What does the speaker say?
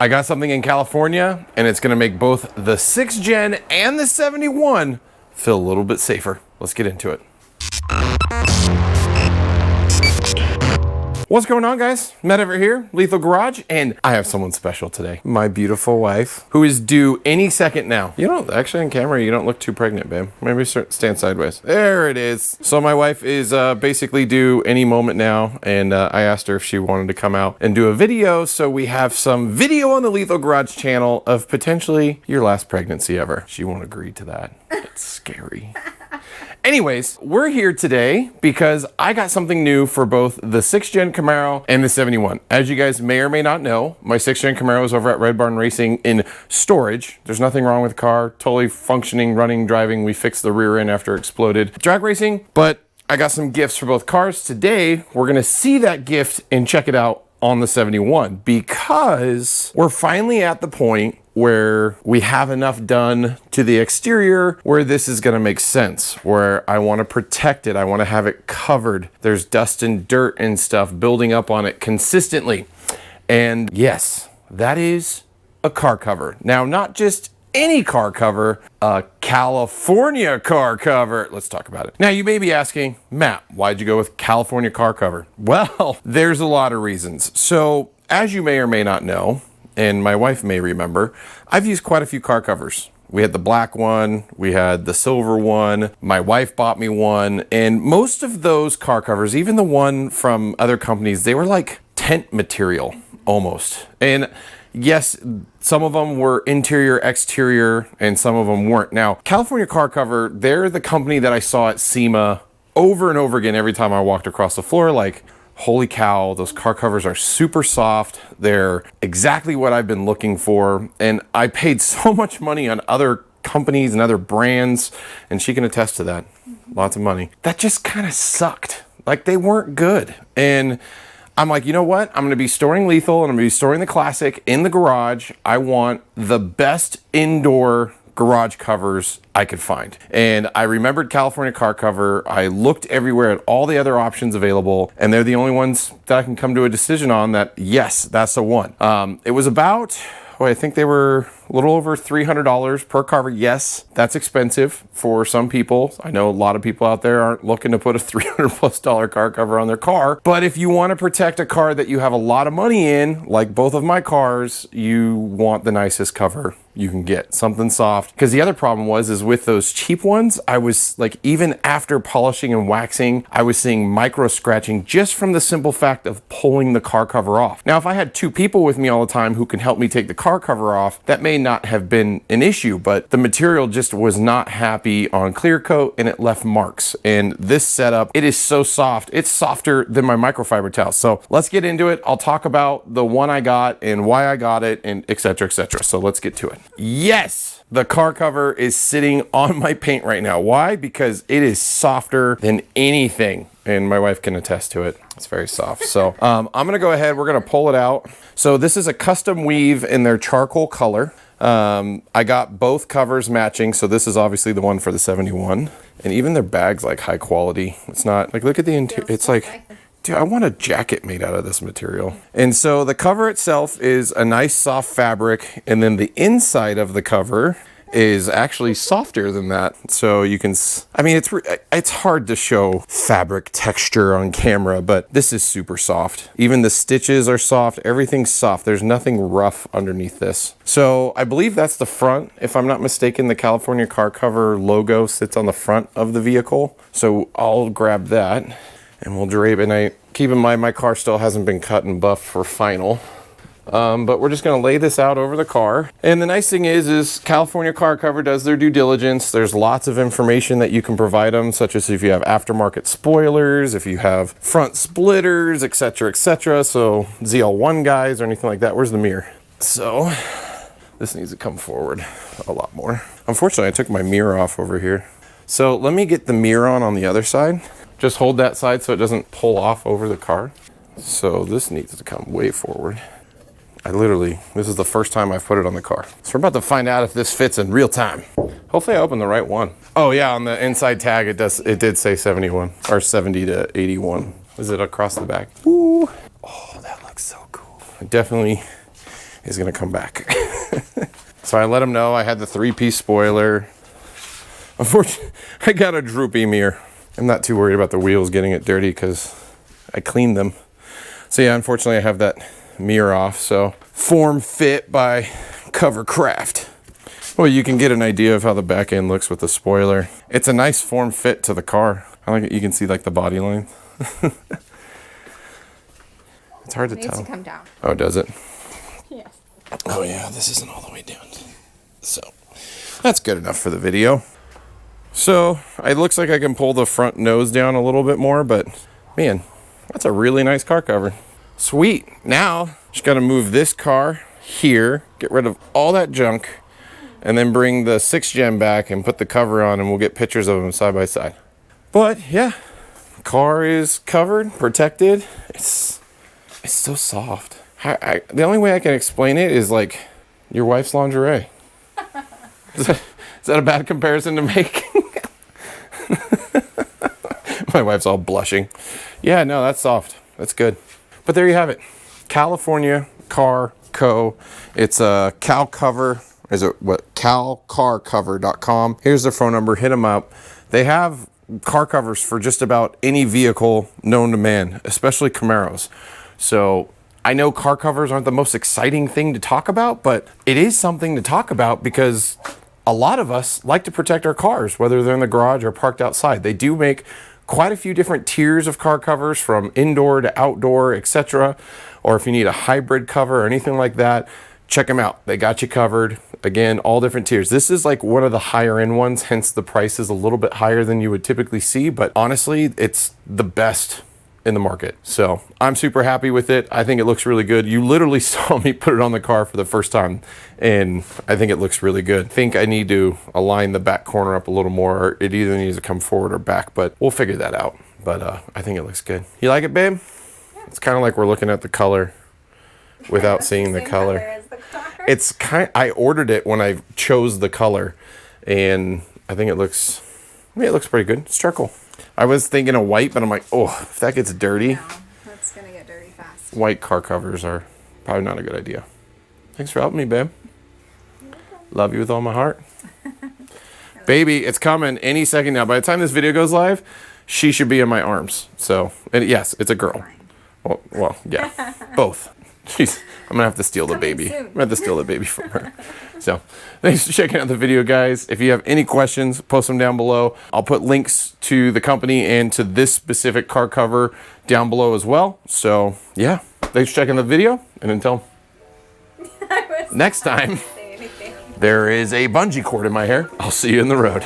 I got something in California, and it's gonna make both the 6th gen and the 71 feel a little bit safer. Let's get into it. What's going on, guys? Matt over here, Lethal Garage, and I have someone special today. My beautiful wife, who is due any second now. You don't, actually on camera, you don't look too pregnant, babe. Maybe stand sideways. There it is. So my wife is basically due any moment now, and I asked her if she wanted to come out and do a video, so we have some video on the Lethal Garage channel of potentially your last pregnancy ever. She won't agree to that. It's scary. Anyways, we're here today because I got something new for both the 6th gen Camaro and the 71. As you guys may or may not know, my 6th gen Camaro is over at Red Barn Racing in storage. There's nothing wrong with the car, totally functioning, running, driving. We fixed the rear end after it exploded. Drag racing, but I got some gifts for both cars. Today, we're gonna see that gift and check it out on the 71 because we're finally at the point where we have enough done to the exterior where this is gonna make sense, where I wanna protect it, I wanna have it covered. There's dust and dirt and stuff building up on it consistently. And yes, that is a car cover. Now, not just any car cover, a California car cover. Let's talk about it. Now, you may be asking, Matt, why'd you go with California car cover? Well, there's a lot of reasons. So, as you may or may not know, and my wife may remember, I've used quite a few car covers. We had the black one, we had the silver one, my wife bought me one, and most of those car covers, even the one from other companies, they were like tent material, almost. And yes, some of them were interior, exterior, and some of them weren't. Now, California Car Cover, they're the company that I saw at SEMA over and over again every time I walked across the floor, like, holy cow, those car covers are super soft. They're exactly what I've been looking for. And I paid so much money on other companies and other brands, and she can attest to that. Lots of money. That just kind of sucked. Like, they weren't good. And I'm like, you know what? I'm gonna be storing Lethal and I'm gonna be storing the Classic in the garage. I want the best indoor garage covers I could find. And I remembered California Car Cover. I looked everywhere at all the other options available, and they're the only ones that I can come to a decision on that, yes, that's the one. It was about, I think they were a little over $300 per cover. Yes, that's expensive for some people. I know a lot of people out there aren't looking to put a $300+ car cover on their car. But if you want to protect a car that you have a lot of money in, like both of my cars, you want the nicest cover you can get, something soft. Because the other problem is with those cheap ones, I was like, even after polishing and waxing, I was seeing micro scratching just from the simple fact of pulling the car cover off. Now, if I had two people with me all the time who can help me take the car cover off, that may not have been an issue, but the material just was not happy on clear coat and it left marks. And this setup, it is so soft. It's softer than my microfiber towel. So let's get into it. I'll talk about the one I got and why I got it and et cetera, et cetera. So let's get to it. Yes, the car cover is sitting on my paint right now. Why? Because it is softer than anything. And my wife can attest to it. It's very soft. So I'm gonna go ahead, we're gonna pull it out. So this is a custom weave in their charcoal color. I got both covers matching. So this is obviously the one for the 71. And even their bag's like high quality. It's not, like, look at the interior. It's like, dude, I want a jacket made out of this material. And so the cover itself is a nice soft fabric. And then the inside of the cover is actually softer than that. So you can, I mean, it's hard to show fabric texture on camera, but this is super soft. Even the stitches are soft, everything's soft. There's nothing rough underneath this. So I believe that's the front. If I'm not mistaken, the California Car Cover logo sits on the front of the vehicle. So I'll grab that and we'll drape it. And keep in mind, my car still hasn't been cut and buffed for final. But we're just gonna lay this out over the car. And the nice thing is California Car Cover does their due diligence. There's lots of information that you can provide them, such as if you have aftermarket spoilers, if you have front splitters, et cetera, et cetera. So ZL1 guys or anything like that. Where's the mirror? So this needs to come forward a lot more. Unfortunately, I took my mirror off over here. So let me get the mirror on the other side. Just hold that side so it doesn't pull off over the car. So this needs to come way forward. This is the first time I've put it on the car. So we're about to find out if this fits in real time. Hopefully I opened the right one. Oh yeah, on the inside tag it did say 71 or 70 to 81. Is it across the back? Ooh. Oh, that looks so cool. It definitely he's gonna come back. So I let him know I had the 3-piece spoiler. Unfortunately, I got a droopy mirror. I'm not too worried about the wheels getting it dirty because I cleaned them. So yeah, unfortunately I have that mirror off. So Form Fit by Covercraft. Well, you can get an idea of how the back end looks with the spoiler. It's a nice form fit to the car. I like it. You can see like the body line. It's hard to tell. It needs to come down. Oh, does it? Yes. Oh yeah, this isn't all the way down. So that's good enough for the video. So it looks like I can pull the front nose down a little bit more, but man, that's a really nice car cover. Sweet. Now, just got to move this car here, get rid of all that junk, and then bring the 6th gen back and put the cover on, and we'll get pictures of them side by side. But yeah, car is covered, protected. It's so soft. The only way I can explain it is like your wife's lingerie. Is that a bad comparison to make? My wife's all blushing. Yeah, no, that's soft. That's good. But there you have it. California Car Co. It's a Cal Cover. Is it what? calcarcover.com. Here's their phone number. Hit them up. They have car covers for just about any vehicle known to man, especially Camaros. So I know car covers aren't the most exciting thing to talk about, but it is something to talk about because a lot of us like to protect our cars, whether they're in the garage or parked outside. They do make quite a few different tiers of car covers, from indoor to outdoor, etc. Or if you need a hybrid cover or anything like that, check them out. They got you covered. Again, all different tiers. This is like one of the higher end ones, hence the price is a little bit higher than you would typically see, but honestly, it's the best in the market. So I'm super happy with it. I think it looks really good. You literally saw me put it on the car for the first time, and I think it looks really good. I think I need to align the back corner up a little more, or it either needs to come forward or back, but we'll figure that out. But I think it looks good. You like it, babe? Yeah. It's kind of like we're looking at the color without seeing the color. It's I ordered it when I chose the color, and I think it looks pretty good. It's charcoal. I was thinking of white, but I'm like, oh, if that gets dirty. No, that's gonna get dirty fast. White car covers are probably not a good idea. Thanks for helping me, babe. Love you with all my heart. Baby, it's coming any second now. By the time this video goes live, she should be in my arms. So, and yes, it's a girl. Well, yeah, both. I'm gonna have to steal the baby. I'm gonna have to steal the baby from her. So, thanks for checking out the video, guys. If you have any questions, post them down below. I'll put links to the company and to this specific car cover down below as well. So, yeah, thanks for checking the video, and until next time, there is a bungee cord in my hair. I'll see you in the road.